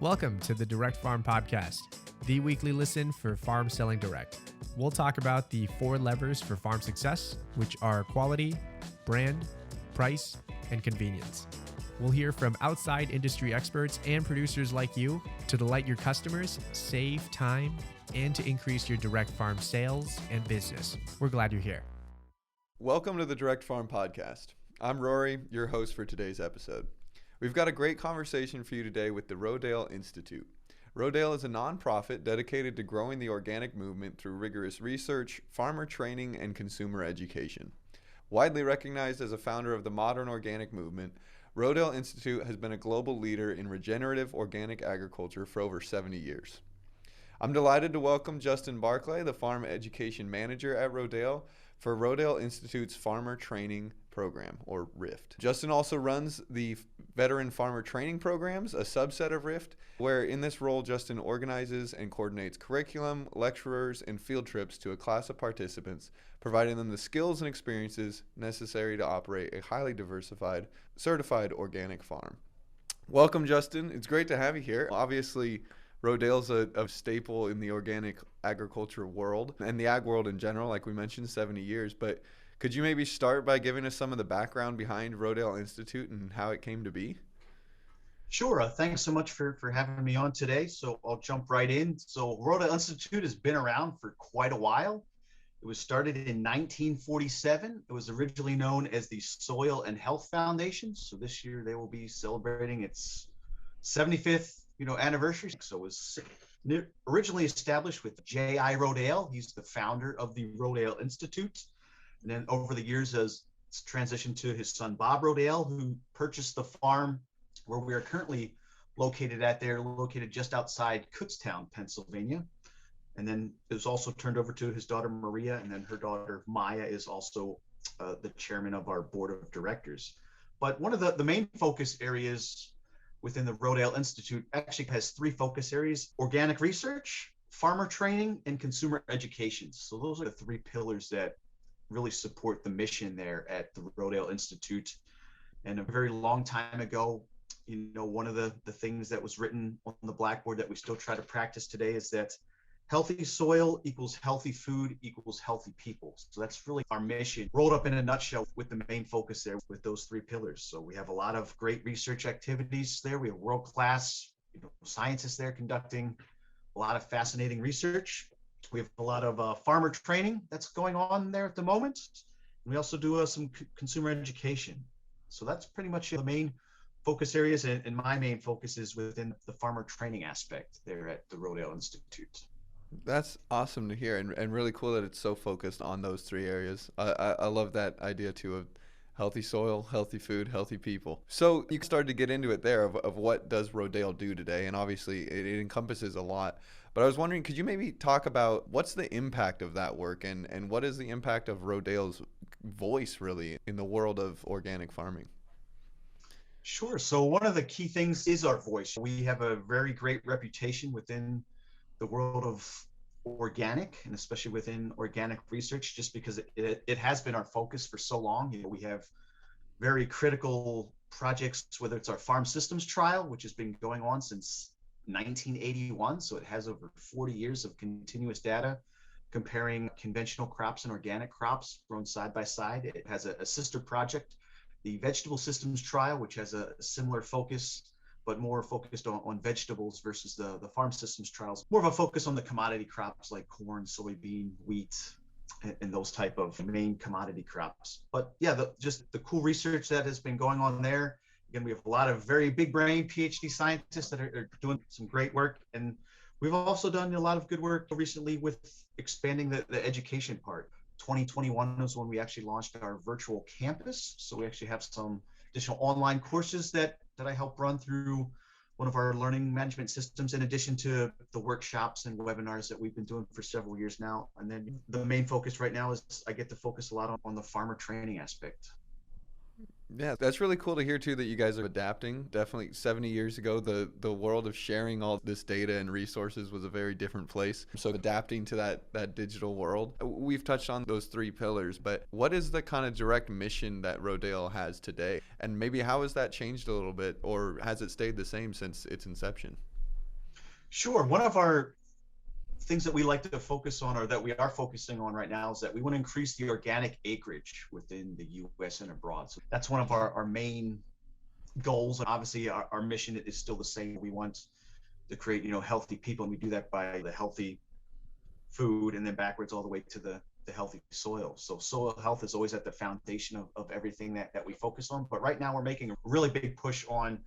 Welcome to the Direct Farm Podcast, the weekly listen for farm selling direct. We'll talk about the 4 levers for farm success, which are quality, brand, price, and convenience. We'll hear from outside industry experts and producers like you to delight your customers, save time, and to increase your direct farm sales and business. We're glad you're here. Welcome to the Direct Farm Podcast. I'm Rory, your host for today's episode. We've got a great conversation for you today with the Rodale Institute. Rodale is a nonprofit dedicated to growing the organic movement through rigorous research, farmer training, and consumer education. Widely recognized as a founder of the modern organic movement, Rodale Institute has been a global leader in regenerative organic agriculture for over 70 years. I'm delighted to welcome Justin Barclay, the Farm Education Manager at Rodale, for Rodale Institute's Farmer Training Program, or RIFT. Justin also runs the Veteran Farmer Training Programs, a subset of RIFT, where in this role, Justin organizes and coordinates curriculum, lecturers, and field trips to a class of participants, providing them the skills and experiences necessary to operate a highly diversified, certified organic farm. Welcome, Justin. It's great to have you here. Obviously, Rodale's a staple in the organic agriculture world and the ag world in general, like we mentioned, 70 years. But could you maybe start by giving us some of the background behind Rodale Institute and how it came to be? Sure. Thanks so much for having me on today. So I'll jump right in. So Rodale Institute has been around for quite a while. It was started in 1947. It was originally known as the Soil and Health Foundation. So this year they will be celebrating its 75th anniversary. So it was originally established with J.I. Rodale. He's the founder of the Rodale Institute. And then over the years has transitioned to his son, Bob Rodale, who purchased the farm where we are currently located at. They're located just outside Kutztown, Pennsylvania. And then it was also turned over to his daughter, Maria, and then her daughter, Maya, is also the chairman of our board of directors. But one of the main focus areas within the Rodale Institute actually has 3 focus areas: organic research, farmer training, and consumer education. So those are the 3 pillars that really support the mission there at the Rodale Institute. And a very long time ago, one of the things that was written on the blackboard that we still try to practice today is that healthy soil equals healthy food equals healthy people. So that's really our mission rolled up in a nutshell, with the main focus there with those 3 pillars. So we have a lot of great research activities there. We have world-class scientists there conducting a lot of fascinating research. We have a lot of farmer training that's going on there at the moment. And we also do some consumer education. So that's pretty much the main focus areas. And my main focus is within the farmer training aspect there at the Rodale Institute. That's awesome to hear, and really cool that it's so focused on those 3 areas. I love that idea too of healthy soil, healthy food, healthy people. So you started to get into it there of what does Rodale do today, and obviously it encompasses a lot. But I was wondering, could you maybe talk about what's the impact of that work, and what is the impact of Rodale's voice really in the world of organic farming? Sure. So one of the key things is our voice. We have a very great reputation within the world of organic, and especially within organic research, just because it has been our focus for so long. We have very critical projects, whether it's our farm systems trial, which has been going on since 1981. So it has over 40 years of continuous data comparing conventional crops and organic crops grown side by side. It has a sister project, the vegetable systems trial, which has a similar focus, but more focused on vegetables, versus the farm systems trials, more of a focus on the commodity crops like corn, soybean, wheat, and those type of main commodity crops. But yeah, just the cool research that has been going on there. Again, we have a lot of very big brain PhD scientists that are doing some great work. And we've also done a lot of good work recently with expanding the education part. 2021 was when we actually launched our virtual campus. So we actually have some additional online courses that I help run through one of our learning management systems, in addition to the workshops and webinars that we've been doing for several years now. And then the main focus right now is I get to focus a lot on the farmer training aspect. Yeah, that's really cool to hear too that you guys are adapting. Definitely 70 years ago, the world of sharing all this data and resources was a very different place. So adapting to that digital world. We've touched on those 3 pillars, but what is the kind of direct mission that Rodale has today? And maybe how has that changed a little bit, or has it stayed the same since its inception? Sure. One of our things that we like to focus on, or that we are focusing on right now, is that we want to increase the organic acreage within the U.S. and abroad. So that's one of our main goals. Obviously, our mission is still the same. We want to create, healthy people, and we do that by the healthy food, and then backwards all the way to the healthy soil. So soil health is always at the foundation of everything that we focus on. But right now we're making a really big push on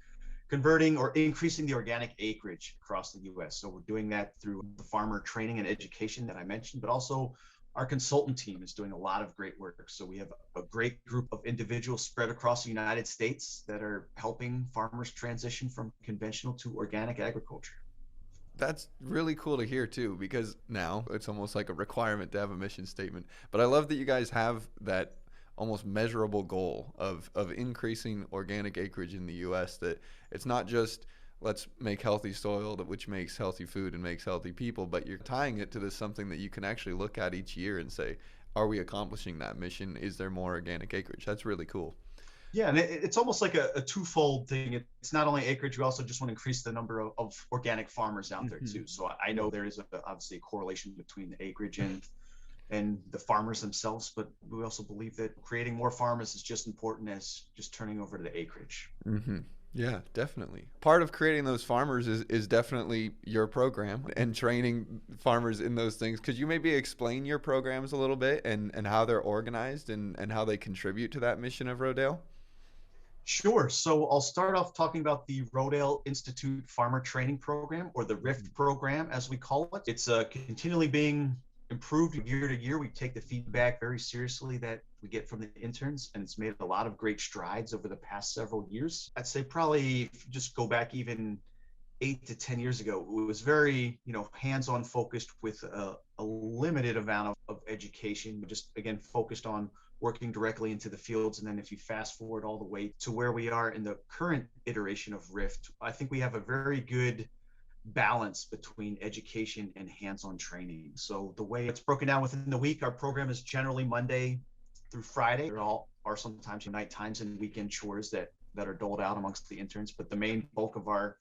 converting or increasing the organic acreage across the U.S. So we're doing that through the farmer training and education that I mentioned, but also our consultant team is doing a lot of great work. So we have a great group of individuals spread across the United States that are helping farmers transition from conventional to organic agriculture. That's really cool to hear too, because now it's almost like a requirement to have a mission statement. But I love that you guys have that almost measurable goal of increasing organic acreage in the US, that it's not just let's make healthy soil, which makes healthy food and makes healthy people, but you're tying it to this something that you can actually look at each year and say, are we accomplishing that mission? Is there more organic acreage? That's really cool. Yeah, and it's almost like a twofold thing. It's not only acreage, we also just want to increase the number of organic farmers out there too. So I know there is obviously a correlation between the acreage and the farmers themselves, but we also believe that creating more farmers is just important as just turning over to the acreage. Yeah, definitely. Part of creating those farmers is definitely your program and training farmers in those things. Could you maybe explain your programs a little bit and how they're organized and how they contribute to that mission of Rodale? Sure. So I'll start off talking about the Rodale Institute Farmer Training Program, or the RIFT program, as we call it. It's continually being improved year to year. We take the feedback very seriously that we get from the interns, and it's made a lot of great strides over the past several years. I'd say probably if you just go back even 8 to 10 years ago, it was very, hands-on focused with a limited amount of education, just again, focused on working directly into the fields. And then if you fast forward all the way to where we are in the current iteration of RIFT, I think we have a very good balance between education and hands-on training. So the way it's broken down within the week, our program is generally Monday through Friday. There are sometimes night times and weekend chores that are doled out amongst the interns, but the main bulk of our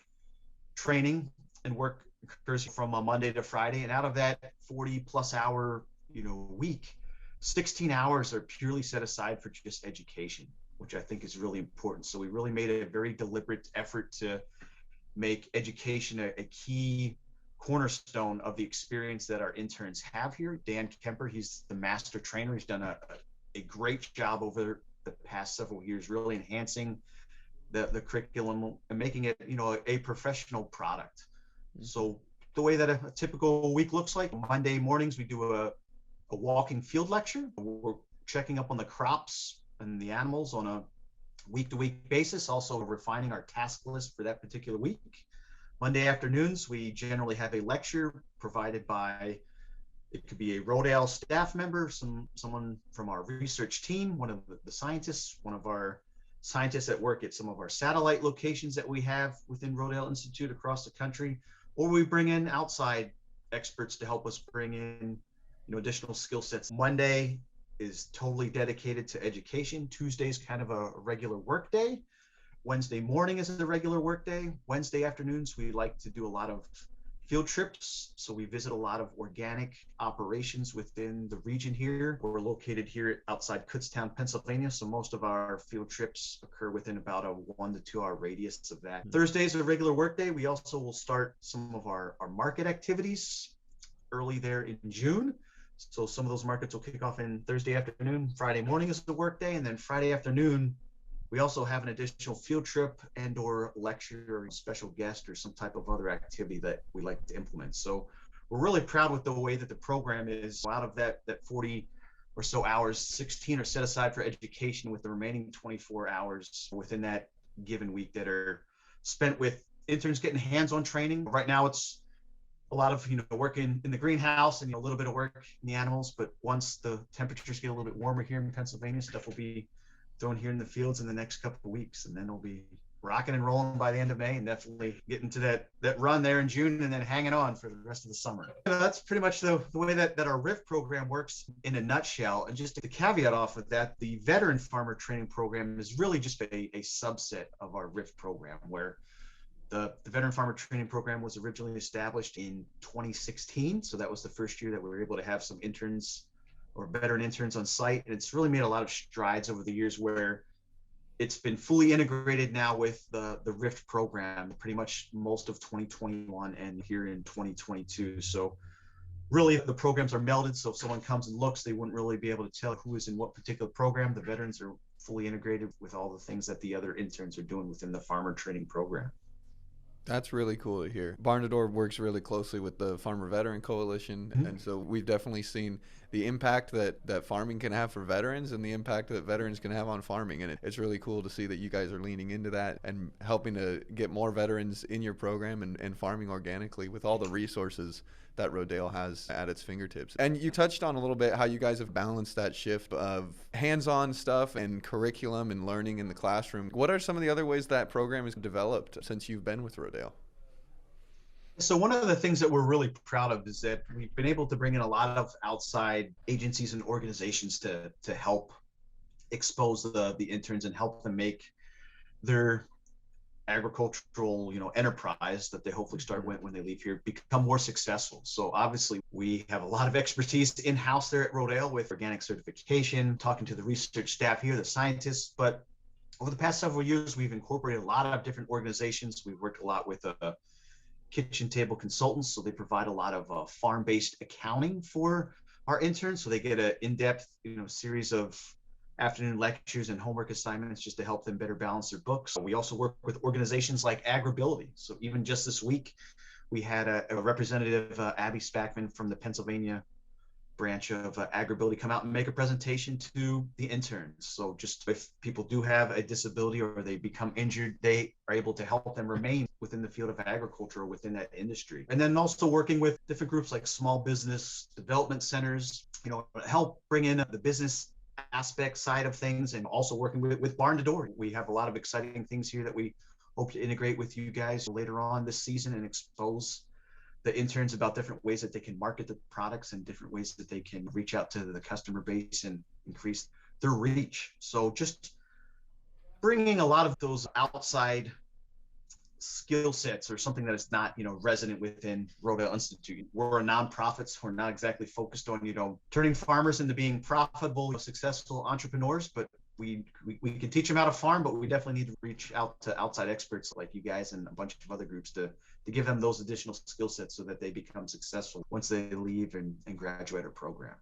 training and work occurs from a Monday to Friday. And out of that 40 plus hour, week, 16 hours are purely set aside for just education, which I think is really important. So we really made a very deliberate effort to make education a key cornerstone of the experience that our interns have here. Dan Kemper, he's the master trainer. He's done a great job over the past several years, really enhancing the curriculum and making it, a professional product. So the way that a typical week looks like, Monday mornings, we do a walking field lecture. We're checking up on the crops and the animals on a week-to-week basis, also refining our task list for that particular week. Monday afternoons, we generally have a lecture provided by, it could be a Rodale staff member, someone from our research team, one of the scientists, one of our scientists that work at some of our satellite locations that we have within Rodale Institute across the country, or we bring in outside experts to help us bring in additional skill sets. Monday is totally dedicated to education. Tuesday is kind of a regular work day. Wednesday morning is a regular work day. Wednesday afternoons, we like to do a lot of field trips. So we visit a lot of organic operations within the region here. We're located here outside Kutztown, Pennsylvania. So most of our field trips occur within about a 1 to 2 hour radius of that. Thursday is a regular work day. We also will start some of our market activities early there in June. So some of those markets will kick off in Thursday afternoon. Friday morning is the work day. And then Friday afternoon, we also have an additional field trip and or lecture or special guest or some type of other activity that we like to implement. So we're really proud with the way that the program is. Out of that 40 or so hours, 16 are set aside for education, with the remaining 24 hours within that given week that are spent with interns getting hands-on training. Right now it's a lot of work in the greenhouse and a little bit of work in the animals, but once the temperatures get a little bit warmer here in Pennsylvania, stuff will be thrown here in the fields in the next couple of weeks, and then we'll be rocking and rolling by the end of May, and definitely getting to that run there in June, and then hanging on for the rest of the summer. That's pretty much the way that our RIF program works in a nutshell. And just to caveat off of that, the veteran farmer training program is really just a subset of our RIF program, where The Veteran Farmer Training Program was originally established in 2016. So that was the first year that we were able to have some interns or veteran interns on site. And it's really made a lot of strides over the years where it's been fully integrated now with the RIFT program, pretty much most of 2021 and here in 2022. So really the programs are melded. So if someone comes and looks, they wouldn't really be able to tell who is in what particular program. The veterans are fully integrated with all the things that the other interns are doing within the farmer training program. That's really cool to hear. Barn to Door works really closely with the Farmer Veteran Coalition, and so we've definitely seen the impact that farming can have for veterans and the impact that veterans can have on farming. And it's really cool to see that you guys are leaning into that and helping to get more veterans in your program and farming organically with all the resources that Rodale has at its fingertips. And you touched on a little bit how you guys have balanced that shift of hands-on stuff and curriculum and learning in the classroom. What are some of the other ways that program has developed since you've been with Rodale? So one of the things that we're really proud of is that we've been able to bring in a lot of outside agencies and organizations to help expose the interns and help them make their agricultural enterprise that they hopefully start when they leave here become more successful. So obviously we have a lot of expertise in-house there at Rodale with organic certification, talking to the research staff here, the scientists. But over the past several years, we've incorporated a lot of different organizations. We've worked a lot with kitchen table consultants, so they provide a lot of farm-based accounting for our interns, so they get an in-depth series of afternoon lectures and homework assignments just to help them better balance their books. We also work with organizations like AgriBility. So even just this week, we had a representative, Abby Spackman from the Pennsylvania branch of AgriBility, come out and make a presentation to the interns. So just if people do have a disability or they become injured, they are able to help them remain within the field of agriculture or within that industry. And then also working with different groups like small business development centers, help bring in the business aspect side of things, and also working with Barn to Door. We have a lot of exciting things here that we hope to integrate with you guys later on this season and expose the interns about different ways that they can market the products and different ways that they can reach out to the customer base and increase their reach. So just bringing a lot of those outside skill sets or something that is not resident within Rodale Institute. We're a nonprofit, so we're not exactly focused on turning farmers into being profitable, successful entrepreneurs, but we can teach them how to farm, but we definitely need to reach out to outside experts like you guys and a bunch of other groups to give them those additional skill sets so that they become successful once they leave and graduate our program.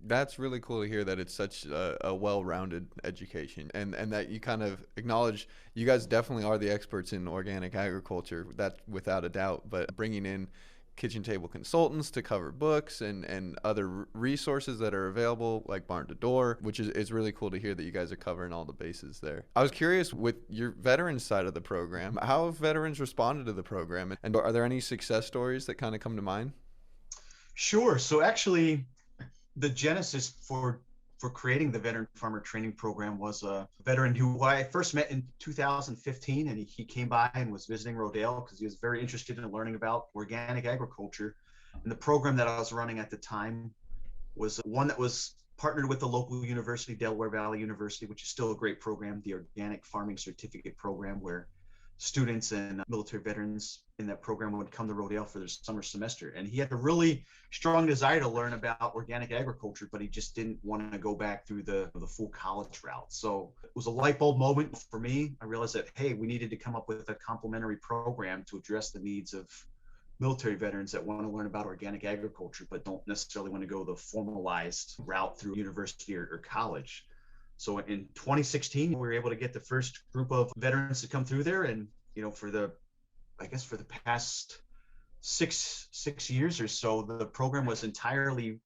That's really cool to hear that it's such a well-rounded education and that you kind of acknowledge you guys definitely are the experts in organic agriculture, that without a doubt, but bringing in kitchen table consultants to cover books and other resources that are available like Barn to Door, which is really cool to hear that you guys are covering all the bases there. I was curious, with your veterans side of the program, how have veterans responded to the program, and are there any success stories that kind of come to mind? Sure. So actually, the genesis for creating the Veteran Farmer Training Program was a veteran who I first met in 2015, and he came by and was visiting Rodale because he was very interested in learning about organic agriculture. And the program that I was running at the time was one that was partnered with the local university, Delaware Valley University, which is still a great program, the Organic Farming Certificate Program, where students and military veterans in that program would come to Rodale for their summer semester. And he had a really strong desire to learn about organic agriculture, but he just didn't want to go back through the full college route. So it was a light bulb moment for me. I realized that, hey, we needed to come up with a complementary program to address the needs of military veterans that want to learn about organic agriculture, but don't necessarily want to go the formalized route through university or college. So in 2016, we were able to get the first group of veterans to come through there. And, for the past six years or so, the program was entirely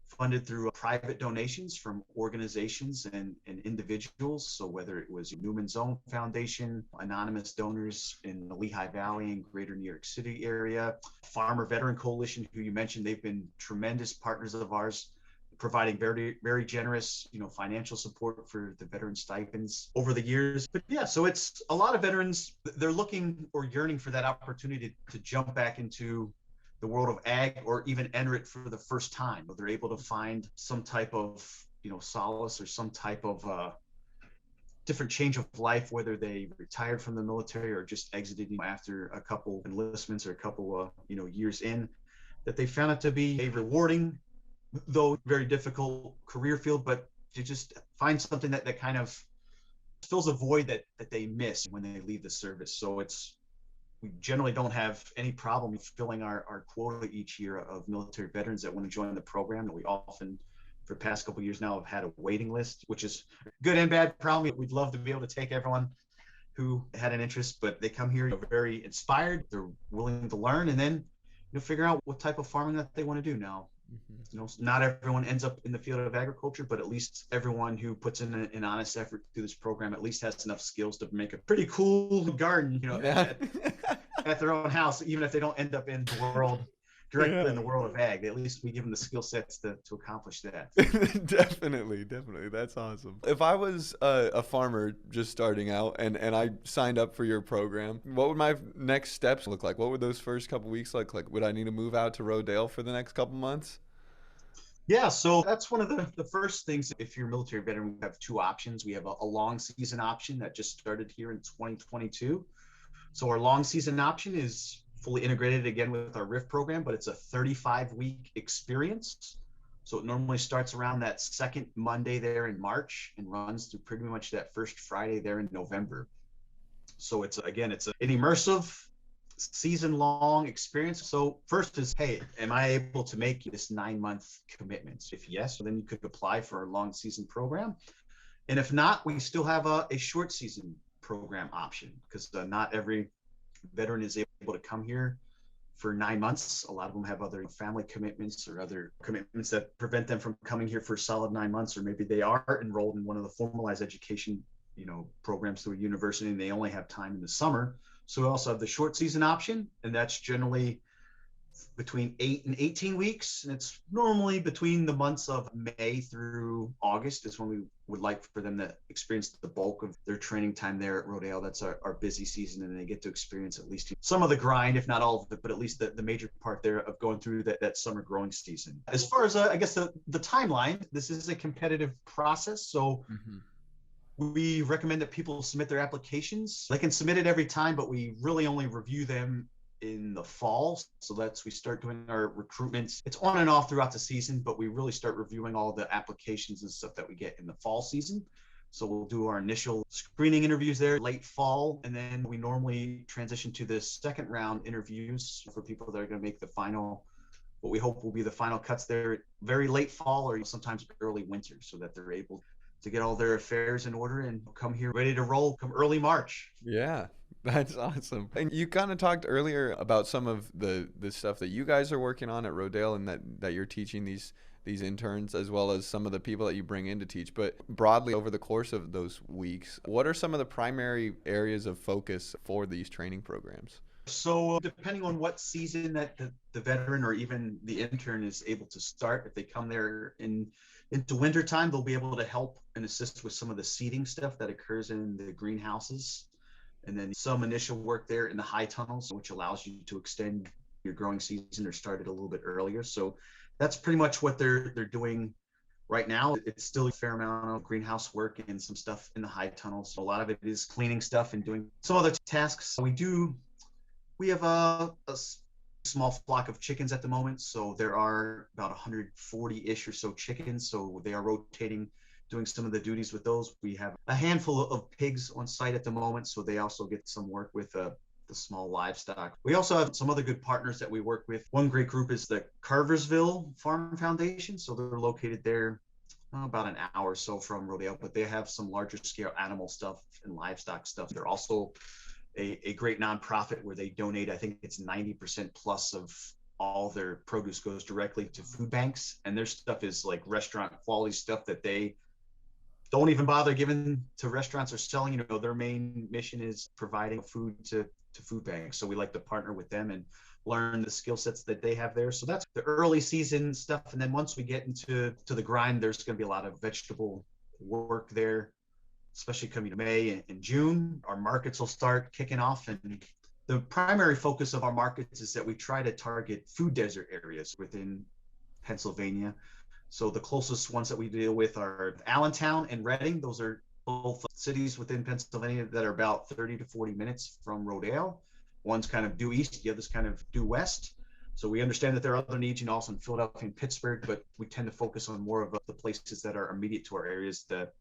funded through private donations from organizations and individuals. So whether it was Newman's Own Foundation, anonymous donors in the Lehigh Valley and greater New York City area, Farmer Veteran Coalition, who you mentioned, they've been tremendous partners of ours, providing very, very generous, financial support for the veteran stipends over the years. But yeah, so it's a lot of veterans, they're looking or yearning for that opportunity to jump back into the world of ag or even enter it for the first time. They're able to find some type of, solace or some type of different change of life, whether they retired from the military or just exited after a couple enlistments or a couple years in, that they found it to be a rewarding, though very difficult career field, but to just find something that kind of fills a void that they miss when they leave the service. So we generally don't have any problem filling our quota each year of military veterans that want to join the program. And we often, for the past couple of years now, have had a waiting list, which is good and bad problem. We'd love to be able to take everyone who had an interest, but they come here very inspired, they're willing to learn, and then figure out what type of farming that they want to do now. Not everyone ends up in the field of agriculture, but at least everyone who puts in an honest effort through this program at least has enough skills to make a pretty cool garden, at their own house, even if they don't end up in the world directly in the world of ag. At least we give them the skill sets to accomplish that. Definitely. That's awesome. If I was a farmer just starting out and I signed up for your program, what would my next steps look like? What would those first couple weeks look like? Would I need to move out to Rodale for the next couple months? Yeah, so that's one of the first things. If you're a military veteran, we have two options. We have a long season option that just started here in 2022. So our long season option is fully integrated again with our RIF program, but it's a 35-week experience. So it normally starts around that second Monday there in March and runs through pretty much that first Friday there in November. So it's an immersive season-long experience. So first is, hey, am I able to make this 9-month commitment? If yes, then you could apply for a long season program. And if not, we still have a short season program option, because not every veteran is able to come here for 9 months. A lot of them have other family commitments or other commitments that prevent them from coming here for a solid 9 months, or maybe they are enrolled in one of the formalized education programs through a university and they only have time in the summer. So we also have the short season option, and that's generally between 8 and 18 weeks. And it's normally between the months of May through August is when we would like for them to experience the bulk of their training time there at Rodale. That's our busy season, and they get to experience at least some of the grind, if not all of it, but at least the major part there of going through that summer growing season. As far as, I guess, the timeline, this is a competitive process. So we recommend that people submit their applications. They can submit it every time, but we really only review them in the fall. So we start doing our recruitments. It's on and off throughout the season, but we really start reviewing all the applications and stuff that we get in the fall season. So we'll do our initial screening interviews there late fall, and then we normally transition to the second round interviews for people that are going to make the final, what we hope will be the final cuts there very late fall or sometimes early winter, so that they're able to get all their affairs in order and come here ready to roll come early March. Yeah, that's awesome. And you kind of talked earlier about some of the stuff that you guys are working on at Rodale, and that you're teaching these interns, as well as some of the people that you bring in to teach. But broadly, over the course of those weeks, what are some of the primary areas of focus for these training programs? So depending on what season that the veteran or even the intern is able to start, if they come there into winter time, they'll be able to help and assist with some of the seeding stuff that occurs in the greenhouses, and then some initial work there in the high tunnels, which allows you to extend your growing season or start it a little bit earlier. So that's pretty much what they're doing right now. It's still a fair amount of greenhouse work and some stuff in the high tunnels. So a lot of it is cleaning stuff and doing some other tasks. We have a small flock of chickens at the moment. So there are about 140-ish or so chickens. So they are rotating, doing some of the duties with those. We have a handful of pigs on site at the moment. So they also get some work with the small livestock. We also have some other good partners that we work with. One great group is the Carversville Farm Foundation. So they're located there about an hour or so from Rodale, but they have some larger scale animal stuff and livestock stuff. They're also a great nonprofit where they donate, I think it's 90% plus of all their produce goes directly to food banks. And their stuff is like restaurant quality stuff that they don't even bother giving to restaurants or selling. Their main mission is providing food to food banks. So we like to partner with them and learn the skill sets that they have there. So that's the early season stuff. And then once we get into the grind, there's going to be a lot of vegetable work there, especially coming to May and June. Our markets will start kicking off, and the primary focus of our markets is that we try to target food desert areas within Pennsylvania. So the closest ones that we deal with are Allentown and Reading. Those are both cities within Pennsylvania that are about 30 to 40 minutes from Rodale. One's kind of due east, the other's kind of due west. So we understand that there are other needs, also in Philadelphia and Pittsburgh, but we tend to focus on more of the places that are immediate to our areas that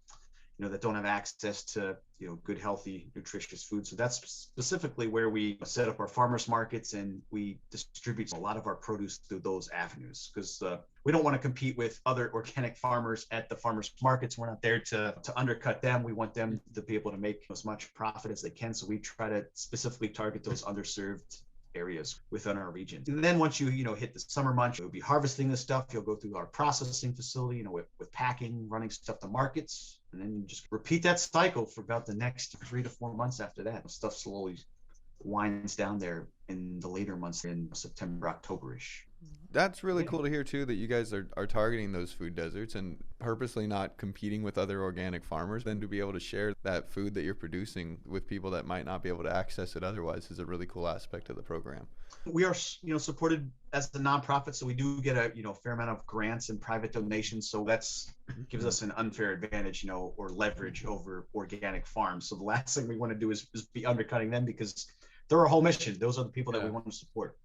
that don't have access to good, healthy, nutritious food. So that's specifically where we set up our farmers markets, and we distribute a lot of our produce through those avenues, because we don't want to compete with other organic farmers at the farmers markets. We're not there to undercut them. We want them to be able to make as much profit as they can. So we try to specifically target those underserved areas within our region. And then once you hit the summer months, you'll be harvesting this stuff. You'll go through our processing facility, with packing, running stuff to markets, and then you just repeat that cycle for about the next 3 to 4 months after that. Stuff slowly winds down there in the later months, in September, October-ish. That's really cool to hear too, that you guys are targeting those food deserts and purposely not competing with other organic farmers. Then to be able to share that food that you're producing with people that might not be able to access it otherwise is a really cool aspect of the program. We are supported as a nonprofit, so we do get a fair amount of grants and private donations. So that's gives us an unfair advantage, or leverage over organic farms. So the last thing we want to do is be undercutting them, because they're our whole mission. Those are the people that we want to support.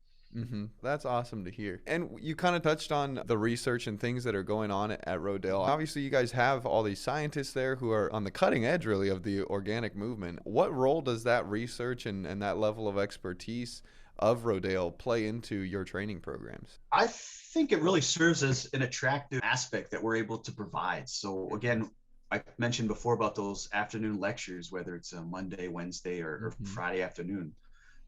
That's awesome to hear. And you kind of touched on the research and things that are going on at Rodale. Obviously, you guys have all these scientists there who are on the cutting edge, really, of the organic movement. What role does that research and that level of expertise of Rodale play into your training programs? I think it really serves as an attractive aspect that we're able to provide. So again, I mentioned before about those afternoon lectures, whether it's a Monday, Wednesday, or Friday afternoon.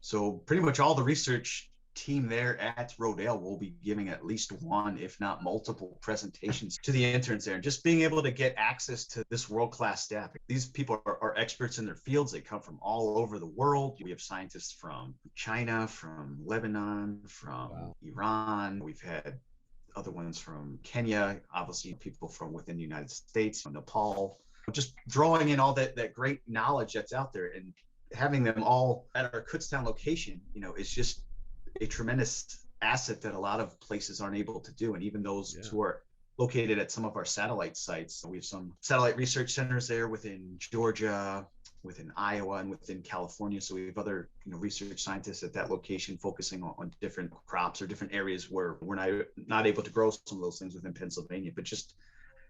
So pretty much all the research team there at Rodale will be giving at least one, if not multiple, presentations to the interns there. And just being able to get access to this world-class staff. These people are experts in their fields. They come from all over the world. We have scientists from China, from Lebanon, from Iran. We've had other ones from Kenya, obviously people from within the United States, from Nepal. Just drawing in all that great knowledge that's out there, and having them all at our Kutztown location, is just a tremendous asset that a lot of places aren't able to do. And even those who are located at some of our satellite sites, we have some satellite research centers there within Georgia, within Iowa, and within California. So we have other research scientists at that location focusing on different crops or different areas where we're not able to grow some of those things within Pennsylvania. But just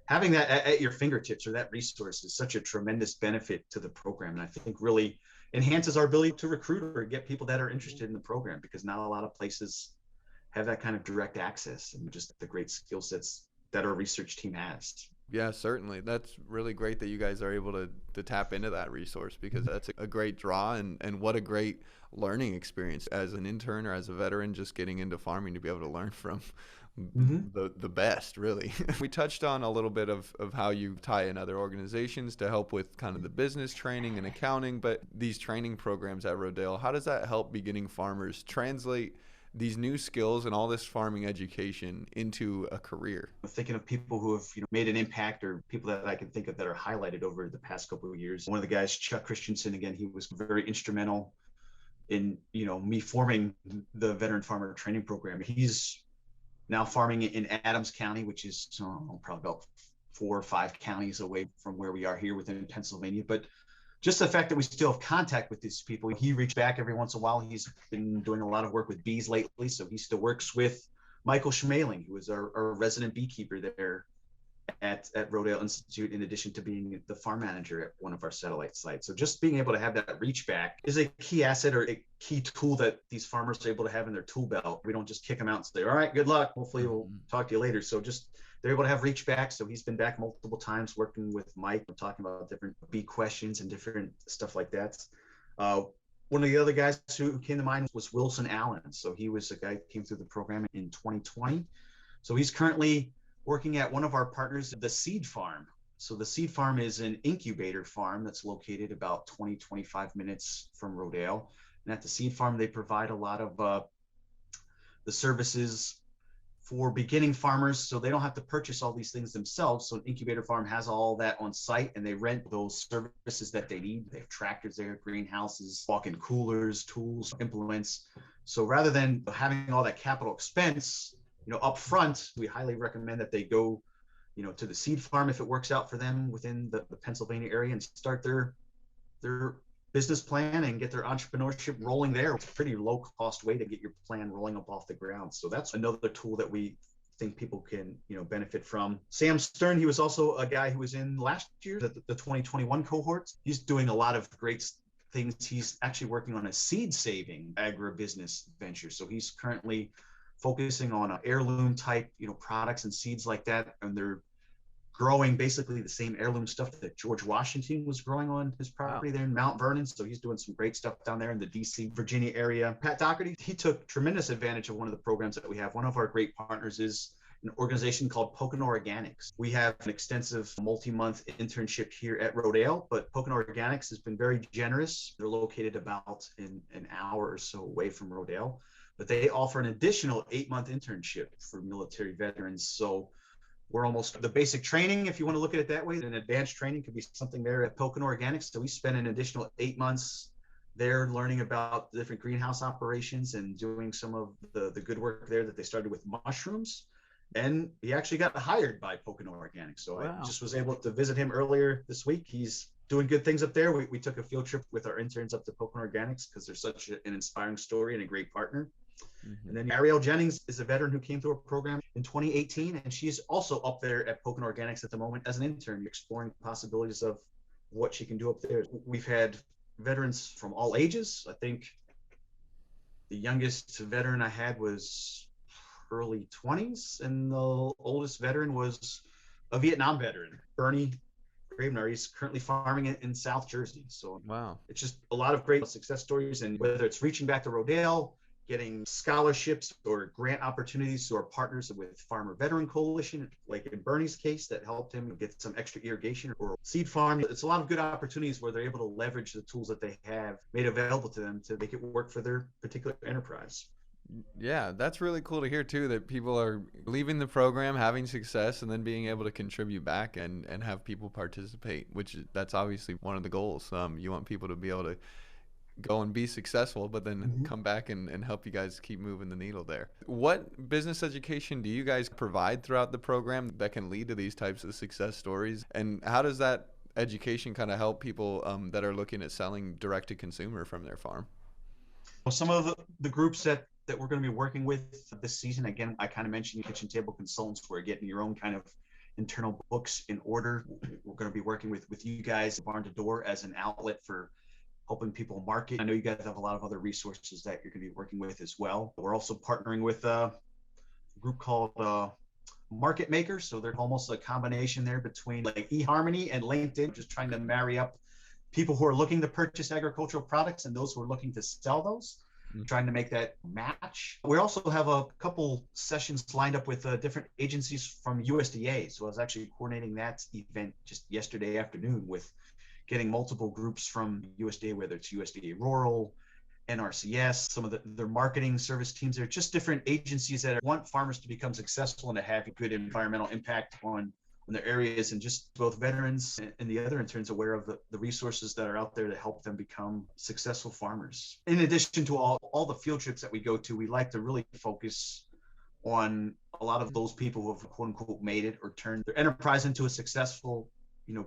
having that at your fingertips, or that resource, is such a tremendous benefit to the program. And I think really enhances our ability to recruit or get people that are interested in the program, because not a lot of places have that kind of direct access, and just the great skill sets that our research team has. Yeah, certainly. That's really great that you guys are able to tap into that resource, because that's a great draw, and what a great learning experience as an intern or as a veteran just getting into farming, to be able to learn from the best, really. We touched on a little bit of how you tie in other organizations to help with kind of the business training and accounting, but these training programs at Rodale, how does that help beginning farmers translate these new skills and all this farming education into a career? I'm thinking of people who have made an impact, or people that I can think of that are highlighted over the past couple of years. One of the guys, Chuck Christensen, again, he was very instrumental in me forming the veteran farmer training program. He's now farming in Adams County, which is probably about 4 or 5 counties away from where we are here within Pennsylvania. But just the fact that we still have contact with these people, he reached back every once in a while. He's been doing a lot of work with bees lately, so he still works with Michael Schmaling, who is our resident beekeeper there at Rodale Institute, in addition to being the farm manager at one of our satellite sites. So just being able to have that reach back is a key asset, or a key tool that these farmers are able to have in their tool belt. We don't just kick them out and say, all right, good luck, hopefully we'll talk to you later. So just they're able to have reach back. So he's been back multiple times working with Mike, talking about different bee questions and different stuff like that. One of the other guys who came to mind was Wilson Allen. So he was a guy who came through the program in 2020. So he's currently working at one of our partners, the Seed Farm. So the Seed Farm is an incubator farm that's located about 20-25 minutes from Rodale. And at the Seed Farm, they provide a lot of the services for beginning farmers, so they don't have to purchase all these things themselves. So an incubator farm has all that on site, and they rent those services that they need. They have tractors there, greenhouses, walk-in coolers, tools, implements. So rather than having all that capital expense, up front, we highly recommend that they go, to the seed farm if it works out for them within the Pennsylvania area and start their business plan and get their entrepreneurship rolling there. It's a pretty low cost way to get your plan rolling up off the ground. So that's another tool that we think people can, benefit from. Sam Stern, he was also a guy who was in last year, the 2021 cohorts. He's doing a lot of great things. He's actually working on a seed saving agribusiness venture. So he's currently focusing on heirloom type, products and seeds like that. And they're growing basically the same heirloom stuff that George Washington was growing on his property there in Mount Vernon. So he's doing some great stuff down there in the DC, Virginia area. Pat Doherty, he took tremendous advantage of one of the programs that we have. One of our great partners is an organization called Pocono Organics. We have an extensive multi-month internship here at Rodale, but Pocono Organics has been very generous. They're located about an hour or so away from Rodale, but they offer an additional 8-month internship for military veterans. So we're almost the basic training, if you want to look at it that way. An advanced training could be something there at Pocono Organics. So we spend an additional 8 months there learning about the different greenhouse operations and doing some of the good work there that they started with mushrooms. And he actually got hired by Pocono Organics. So I just was able to visit him earlier this week. He's doing good things up there. We took a field trip with our interns up to Pocono Organics because they're such an inspiring story and a great partner. And then Ariel Jennings is a veteran who came through a program in 2018, and she's also up there at Pocono Organics at the moment as an intern, exploring possibilities of what she can do up there. We've had veterans from all ages. I think the youngest veteran I had was early 20s, and the oldest veteran was a Vietnam veteran, Bernie Gravener. He's currently farming in South Jersey. So it's just a lot of great success stories, and whether it's reaching back to Rodale, getting scholarships or grant opportunities through our partners with Farmer Veteran Coalition, like in Bernie's case, that helped him get some extra irrigation or seed farm. It's a lot of good opportunities where they're able to leverage the tools that they have made available to them to make it work for their particular enterprise. Yeah, that's really cool to hear too, that people are leaving the program, having success, and then being able to contribute back and have people participate, which that's obviously one of the goals. You want people to be able to go and be successful, but then come back and help you guys keep moving the needle there. What business education do you guys provide throughout the program that can lead to these types of success stories? And how does that education kind of help people that are looking at selling direct to consumer from their farm? Well, some of the groups that we're going to be working with this season, again, I kind of mentioned kitchen table consultants, where getting your own kind of internal books in order. We're going to be working with you guys, Barn to Door, as an outlet for helping people market. I know you guys have a lot of other resources that you're going to be working with as well. We're also partnering with a group called Market Makers. So they're almost a combination there between like eHarmony and LinkedIn, just trying to marry up people who are looking to purchase agricultural products and those who are looking to sell those, trying to make that match. We also have a couple sessions lined up with different agencies from USDA. So I was actually coordinating that event just yesterday afternoon with getting multiple groups from USDA, whether it's USDA Rural, NRCS, some of their marketing service teams. They're just different agencies that want farmers to become successful and to have a good environmental impact on their areas, and just both veterans and the other interns aware of the resources that are out there to help them become successful farmers. In addition to all the field trips that we go to, we like to really focus on a lot of those people who have quote unquote made it or turned their enterprise into a successful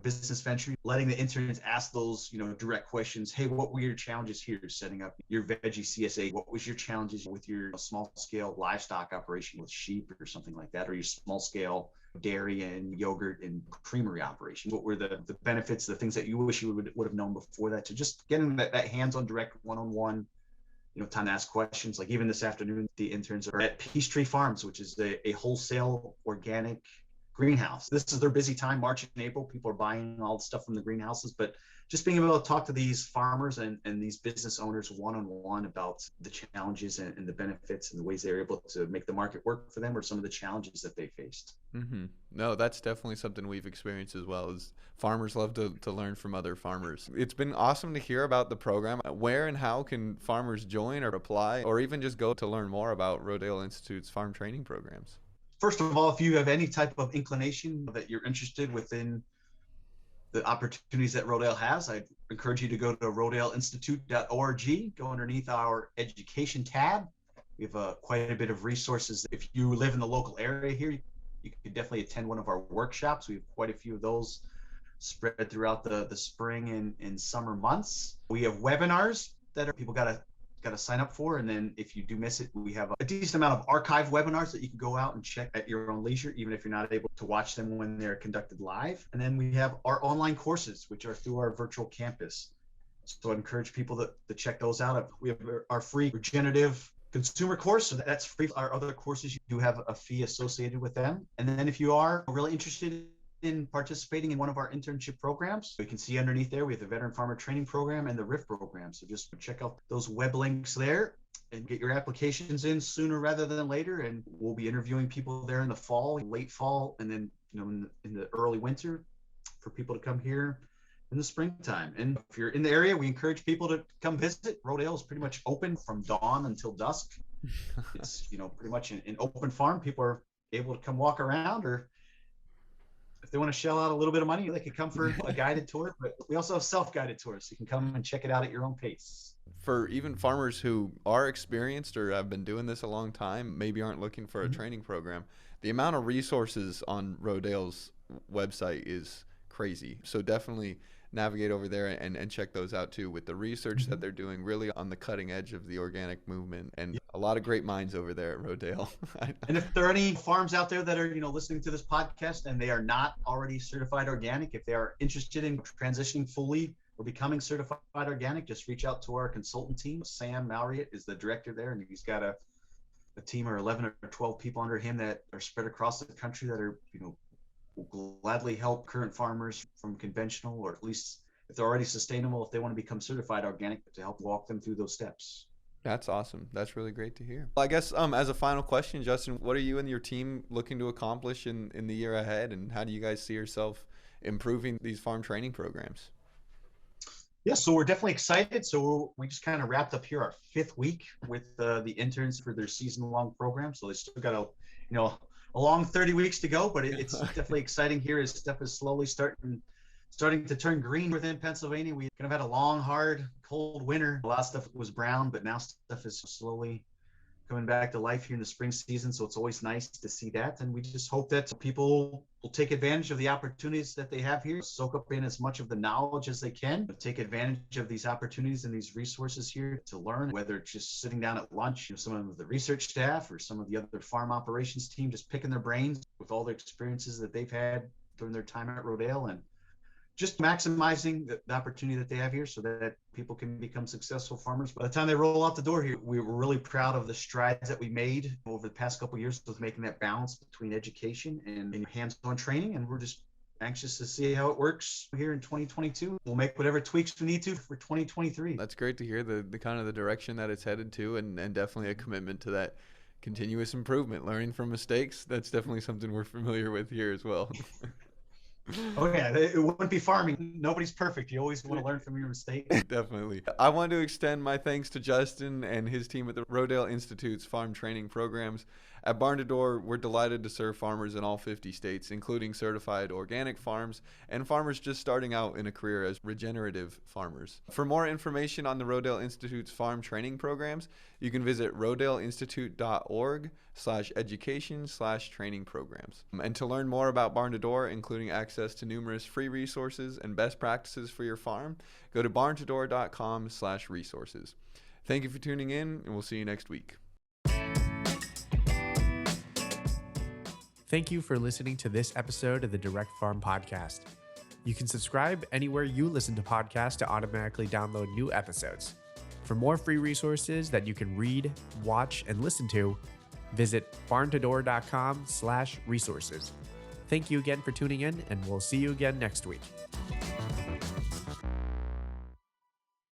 business venture, letting the interns ask those, direct questions. Hey, what were your challenges here setting up your veggie CSA? What was your challenges with your small scale livestock operation with sheep or something like that, or your small scale dairy and yogurt and creamery operation? What were the benefits, the things that you wish you would have known before that? So just getting that hands-on direct one-on-one, time to ask questions. Like even this afternoon, the interns are at Peachtree Farms, which is a wholesale organic greenhouse. This is their busy time, March and April. People are buying all the stuff from the greenhouses, but just being able to talk to these farmers and these business owners one-on-one about the challenges and the benefits and the ways they're able to make the market work for them, or some of the challenges that they faced. No, that's definitely something we've experienced as well, is farmers love to learn from other farmers. It's been awesome to hear about the program. Where and how can farmers join or apply, or even just go to learn more about Rodale Institute's farm training programs? First of all, if you have any type of inclination that you're interested within the opportunities that Rodale has, I'd encourage you to go to rodaleinstitute.org, go underneath our education tab. We have quite a bit of resources. If you live in the local area here, you could definitely attend one of our workshops. We have quite a few of those spread throughout the spring and summer months. We have webinars that are people got to sign up for, and then if you do miss it, we have a decent amount of archived webinars that you can go out and check at your own leisure, even if you're not able to watch them when they're conducted live. And then we have our online courses, which are through our virtual campus. So I encourage people to check those out. We have our free regenerative consumer course, so that's free. Our other courses, you do have a fee associated with them. And then if you are really interested in participating in one of our internship programs, you can see underneath there, we have the Veteran Farmer Training Program and the RIF program. So just check out those web links there and get your applications in sooner rather than later. And we'll be interviewing people there in the fall, late fall, and then in the early winter for people to come here in the springtime. And if you're in the area, we encourage people to come visit. Rodale is pretty much open from dawn until dusk. It's pretty much an open farm. People are able to come walk around, or if they want to shell out a little bit of money, they could come for a guided tour. But we also have self-guided tours, so you can come and check it out at your own pace. For even farmers who are experienced or have been doing this a long time, maybe aren't looking for a training program, the amount of resources on Rodale's website is crazy. So definitely navigate over there and check those out too, with the research that they're doing really on the cutting edge of the organic movement, and a lot of great minds over there at Rodale. And if there are any farms out there that are listening to this podcast and they are not already certified organic, if they are interested in transitioning fully or becoming certified organic, just reach out to our consultant team. Sam Malriott is the director there, and he's got a team of 11 or 12 people under him that are spread across the country that are will gladly help current farmers from conventional, or at least if they're already sustainable, if they want to become certified organic, to help walk them through those steps. That's awesome. That's really great to hear. Well, I guess as a final question, Justin, what are you and your team looking to accomplish in the year ahead, and how do you guys see yourself improving these farm training programs? Yeah, so we're definitely excited. So we just kind of wrapped up here our 5th week with the interns for their season-long program. So they still got a long 30 weeks to go, but it's definitely exciting here as stuff is slowly starting to turn green within Pennsylvania. We kind of had a long, hard, cold winter. A lot of stuff was brown, but now stuff is slowly coming back to life here in the spring season. So it's always nice to see that. And we just hope that people will take advantage of the opportunities that they have here, soak up in as much of the knowledge as they can, but take advantage of these opportunities and these resources here to learn, whether it's just sitting down at lunch, some of the research staff or some of the other farm operations team, just picking their brains with all the experiences that they've had during their time at Rodale, and just maximizing the opportunity that they have here so that people can become successful farmers. By the time they roll out the door here, we were really proud of the strides that we made over the past couple of years with making that balance between education and hands-on training. And we're just anxious to see how it works here in 2022. We'll make whatever tweaks we need to for 2023. That's great to hear the kind of the direction that it's headed to, and definitely a commitment to that continuous improvement, learning from mistakes. That's definitely something we're familiar with here as well. Oh yeah, it wouldn't be farming. Nobody's perfect. You always want to learn from your mistakes. Definitely. I want to extend my thanks to Justin and his team at the Rodale Institute's farm training programs. At Barn to Door, we're delighted to serve farmers in all 50 states, including certified organic farms and farmers just starting out in a career as regenerative farmers. For more information on the Rodale Institute's farm training programs, you can visit rodaleinstitute.org/education/training programs. And to learn more about Barn to Door, including access to numerous free resources and best practices for your farm, go to barntodor.com/resources. Thank you for tuning in, and we'll see you next week. Thank you for listening to this episode of the Direct Farm Podcast. You can subscribe anywhere you listen to podcasts to automatically download new episodes. For more free resources that you can read, watch, and listen to, visit barntodor.com/resources. Thank you again for tuning in, and we'll see you again next week.